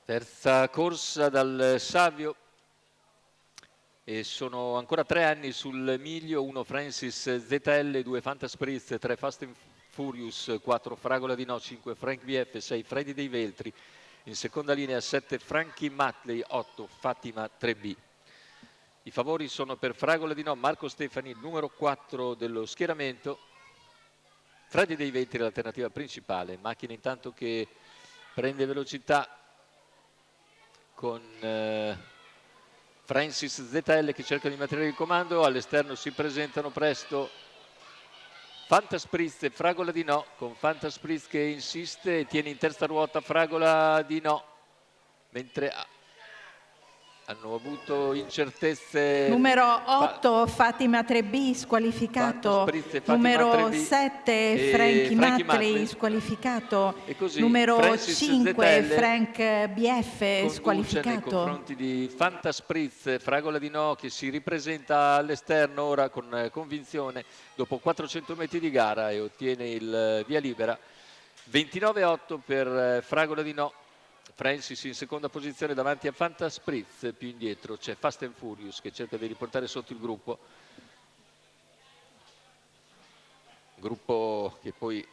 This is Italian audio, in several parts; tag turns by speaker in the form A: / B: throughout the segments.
A: Terza corsa dal Savio e sono ancora 3 anni sul miglio, 1 Francis ZL, 2 Fantaspritz, 3 Fast and Furious, 4 Fragola di No, 5 Frank BF, 6 Freddy dei Veltri, in seconda linea 7 Frankie Matley, 8 Fatima 3B. I favori sono per Fragola di No, Marco Stefani, numero 4 dello schieramento, Freddy dei Veltri l'alternativa principale, macchina intanto che prende velocità con Francis ZL che cerca di mantenere il comando. All'esterno si presentano presto Fantaspritz e Fragola di No, con Fantaspritz che insiste e tiene in terza ruota Fragola di No, mentre hanno avuto incertezze.
B: Numero 8 Fatima 3B squalificato, numero 7 Frankie Matley squalificato, numero
A: Francis
B: 5
A: ZL
B: Frank BF
A: nei
B: squalificato.
A: confronti di Fantaspritz, Fragola di No che si ripresenta all'esterno ora con convinzione dopo 400 metri di gara e ottiene il via libera. 29,8 per Fragola di No. Francis in seconda posizione davanti a Fantaspritz, più indietro c'è Fast and Furious che cerca di riportare sotto il gruppo che poi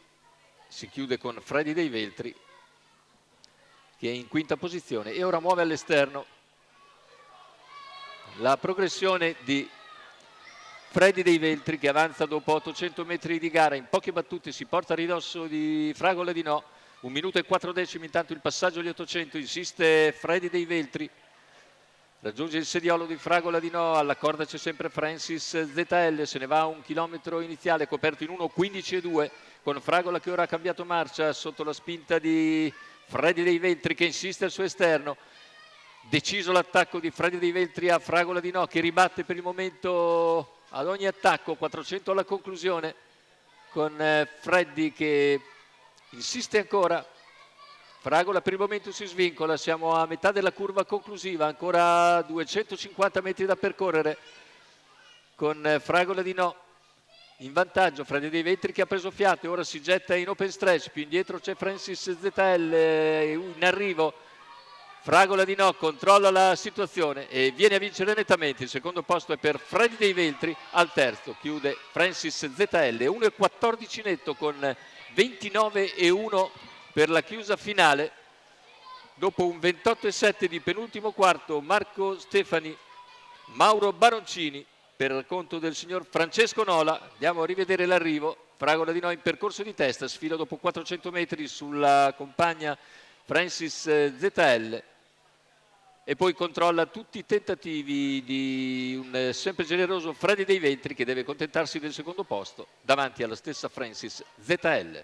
A: si chiude con Freddy dei Veltri che è in quinta posizione e ora muove all'esterno. La progressione di Freddy dei Veltri che avanza dopo 800 metri di gara, in poche battute si porta a ridosso di Fragola di No. 1 minuto e 4 decimi intanto il passaggio agli 800, insiste Freddy dei Veltri, raggiunge il sediolo di Fragola di No, alla corda c'è sempre Francis ZL, se ne va a 1 chilometro iniziale coperto in 1:15,2 con Fragola che ora ha cambiato marcia sotto la spinta di Freddy dei Veltri che insiste al suo esterno. Deciso l'attacco di Freddy dei Veltri a Fragola di No che ribatte per il momento ad ogni attacco, 400 alla conclusione con Freddy che insiste ancora. Fragola per il momento si svincola, siamo a metà della curva conclusiva, ancora 250 metri da percorrere con Fragola di No in vantaggio. Freddy dei Veltri che ha preso fiato e ora si getta in open stretch, più indietro c'è Francis ZL in arrivo. Fragola di No controlla la situazione e viene a vincere nettamente. Il secondo posto è per Freddy dei Veltri, al terzo chiude Francis ZL, 1,14 netto con 29,1 per la chiusa finale. Dopo un 28,7 di penultimo quarto, Marco Stefani, Mauro Baroncini per conto del signor Francesco Nola. Andiamo a rivedere l'arrivo. Fragola di No in percorso di testa, sfila dopo 400 metri sulla compagna Francis ZL e poi controlla tutti i tentativi di un sempre generoso Freddy dei Veltri che deve contentarsi del secondo posto davanti alla stessa Francis ZL.